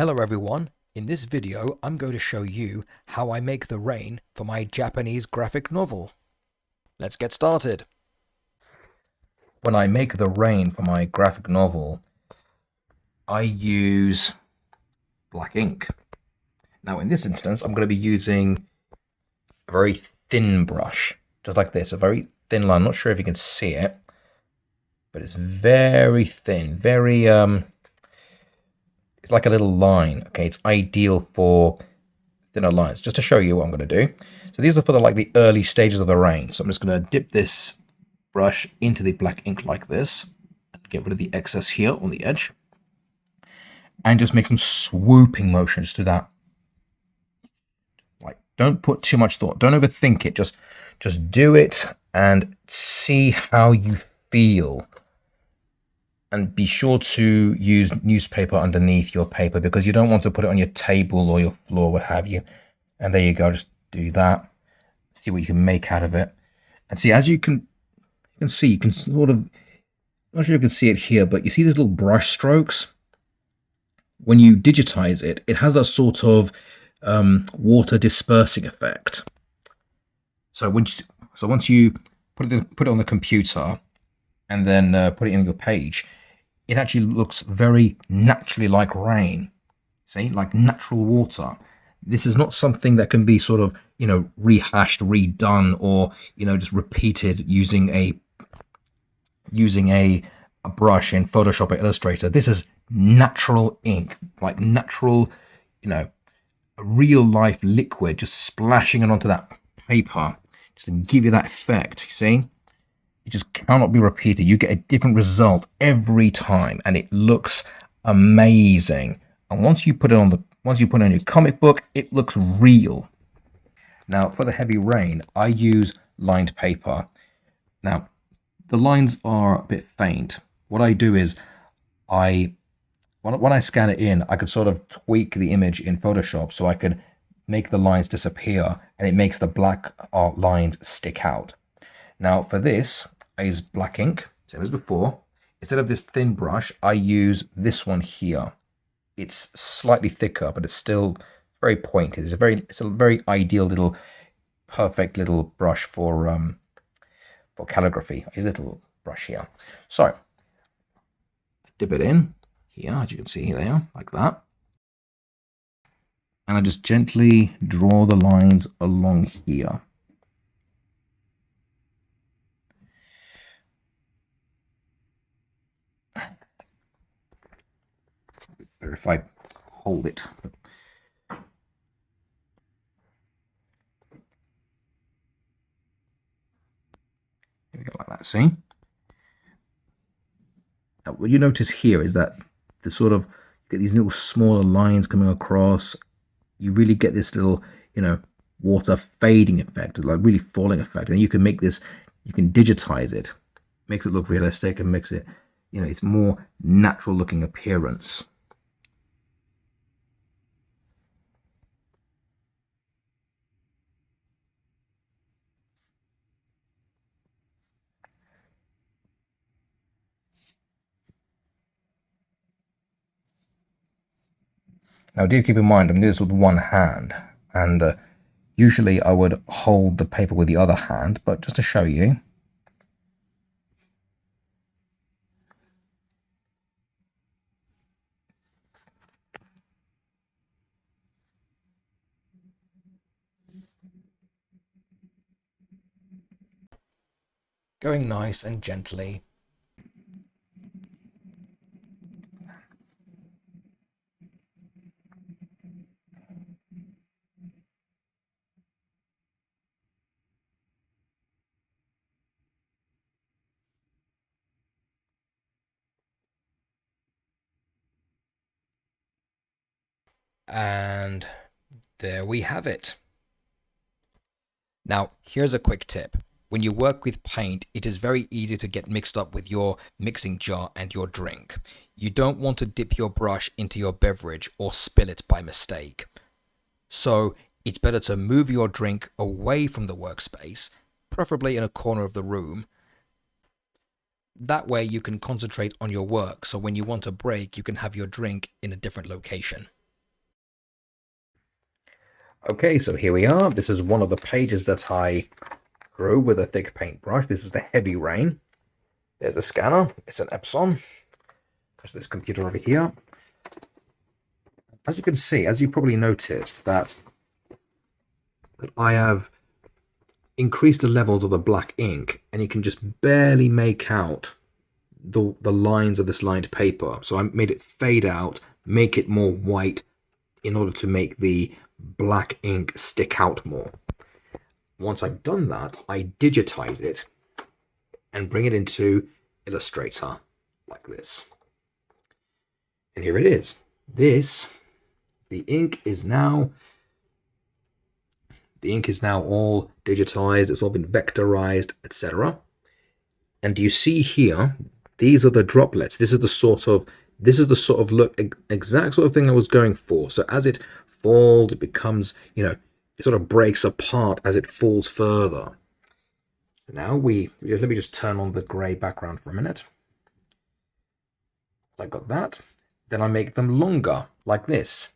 Hello everyone, in this video I'm going to show you how I make the rain for my Japanese graphic novel. Let's get started. When I make the rain for my graphic novel, I use black ink. Now in this instance I'm going to be using a very thin brush, just like this, a very thin line. I'm not sure if you can see it, but it's very thin, very it's like a little line. Okay, it's ideal for thinner lines. Just to show you what I'm going to do. So these are for the early stages of the rain. So I'm just going to dip this brush into the black ink like this, and get rid of the excess here on the edge, and just make some swooping motions to that. Like, don't put too much thought. Don't overthink it. Just do it and see how you feel. And be sure to use newspaper underneath your paper, because you don't want to put it on your table or your floor, what have you. And there you go, just do that. See what you can make out of it. And see, as you can see, you can sort of, I'm not sure if you can see it here, but you see these little brush strokes? When you digitize it, it has a sort of water dispersing effect. So once you put it on the computer and then put it in your page, it actually looks very naturally like rain. See, like natural water. This is not something that can be sort of, rehashed, redone, or, just repeated using a brush in Photoshop or Illustrator. This is natural ink, like natural, a real life liquid, just splashing it onto that paper, just to give you that effect. You see? It just cannot be repeated. You get a different result every time, and it looks amazing. And once you put it on your comic book, it looks real. Now, for the heavy rain, I use lined paper. Now, the lines are a bit faint. What I do is, when I scan it in, I can sort of tweak the image in Photoshop so I can make the lines disappear, and it makes the black lines stick out. Now for this, I use black ink, same as before. Instead of this thin brush, I use this one here. It's slightly thicker, but it's still very pointed. It's a very ideal perfect little brush for calligraphy. A little brush here. So dip it in here, as you can see there, like that. And I just gently draw the lines along here. Better if I hold it. Here we go, like that, see? Now, what you notice here is that the sort of, you get these little smaller lines coming across. You really get this little, water fading effect, like really falling effect. And you can make this, you can digitize it, makes it look realistic, and makes it, it's more natural looking appearance. Now, do keep in mind, I'm doing this with one hand, and usually I would hold the paper with the other hand, but just to show you. Going nice and gently. And there we have it. Now, here's a quick tip. When you work with paint, it is very easy to get mixed up with your mixing jar and your drink. You don't want to dip your brush into your beverage or spill it by mistake. So it's better to move your drink away from the workspace, preferably in a corner of the room. That way you can concentrate on your work, so when you want a break, you can have your drink in a different location. Okay, so here we are. This is one of the pages that I drew with a thick paintbrush. This is the heavy rain. There's a scanner. It's an Epson. There's this computer over here. As you can see, as you probably noticed, that I have increased the levels of the black ink, and you can just barely make out the lines of this lined paper. So I made it fade out, make it more white in order to make the black ink stick out more. Once I've done that, I digitize it and bring it into Illustrator like this. And here it is. The ink is now all digitized, it's all been vectorized, etc. And you see here, these are the droplets. This is the sort of look, exact sort of thing I was going for. So as it falls, it becomes, it sort of breaks apart as it falls further. So now let me just turn on the gray background for a minute. I got that. Then I make them longer, like this.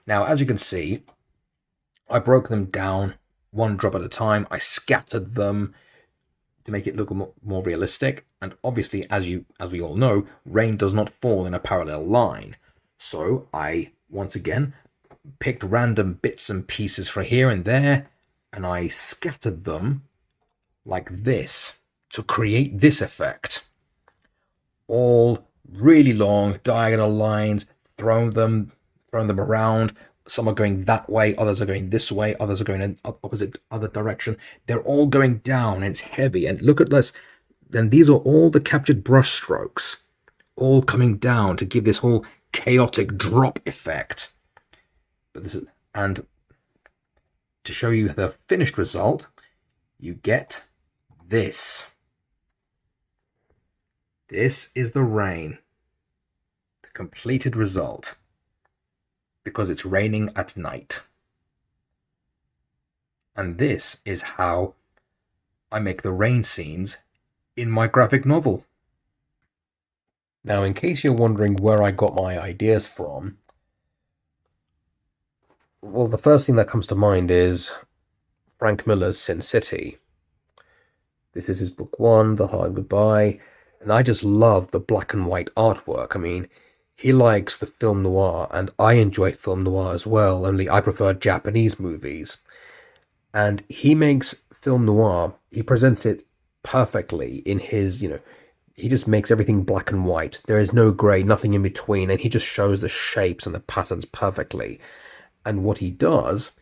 Now, as you can see, I broke them down one drop at a time. I scattered them to make it look more realistic. And obviously, as we all know, rain does not fall in a parallel line. So I, once again, picked random bits and pieces from here and there, and I scattered them like this to create this effect. All really long diagonal lines, throwing them around. Some are going that way, others are going this way, others are going in other direction. They're all going down, and it's heavy. And look at this. Then these are all the captured brush strokes, all coming down to give this whole chaotic drop effect. But this is, and to show you the finished result, you get this. This is the rain, the completed result, because it's raining at night. And this is how I make the rain scenes in my graphic novel. Now, in case you're wondering where I got my ideas from, well, the first thing that comes to mind is Frank Miller's Sin City. This is his book 1, The Hard Goodbye, and I just love the black and white artwork. I mean, he likes the film noir, and I enjoy film noir as well, only I prefer Japanese movies. And he makes film noir, he presents it perfectly in his, he just makes everything black and white. There is no grey, nothing in between, and he just shows the shapes and the patterns perfectly. And what he does,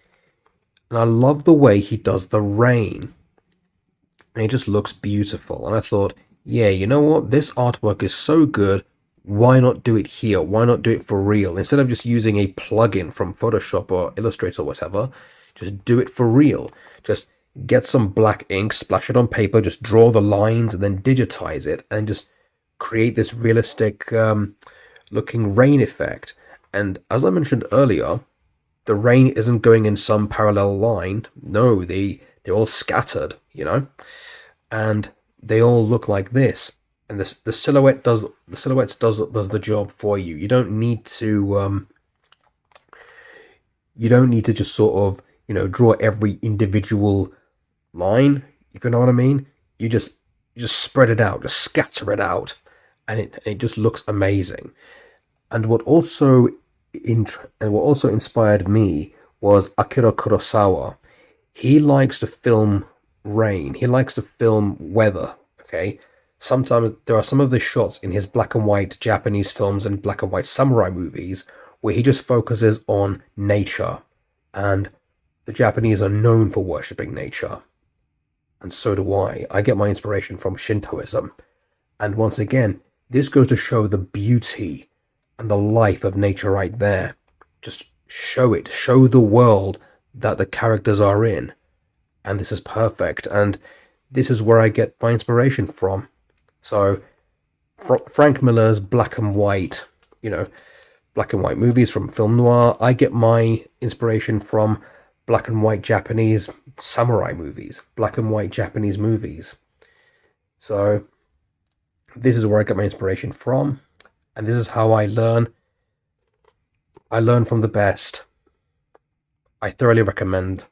and I love the way he does the rain, and it just looks beautiful. And I thought, yeah, you know what, this artwork is so good, why not do it here? Why not do it for real? Instead of just using a plugin from Photoshop or Illustrator or whatever, just do it for real. Just get some black ink, splash it on paper, just draw the lines and then digitize it and just create this realistic looking rain effect. And as I mentioned earlier, the rain isn't going in some parallel line. No, they're all scattered, and they all look like this. And the silhouette does the job for you. You don't need to just sort of draw every individual line, if you know what I mean. You just spread it out, just scatter it out, and it just looks amazing. And what also inspired me was Akira Kurosawa. He likes to film rain. He likes to film weather. Okay. Sometimes there are some of the shots in his black and white Japanese films and black and white samurai movies where he just focuses on nature, and the Japanese are known for worshipping nature, and so do I. I get my inspiration from Shintoism, and once again, this goes to show the beauty and the life of nature right there. Just show the world that the characters are in, and this is perfect, and this is where I get my inspiration from. So, Frank Miller's black and white movies from film noir. I get my inspiration from black and white Japanese samurai movies, black and white Japanese movies. So, this is where I get my inspiration from, and this is how I learn. I learn from the best. I thoroughly recommend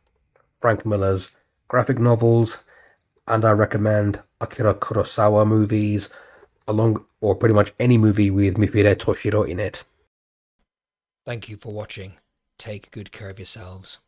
Frank Miller's graphic novels, and I recommend Akira Kurosawa movies, or pretty much any movie with Mifune Toshiro in it. Thank you for watching. Take good care of yourselves.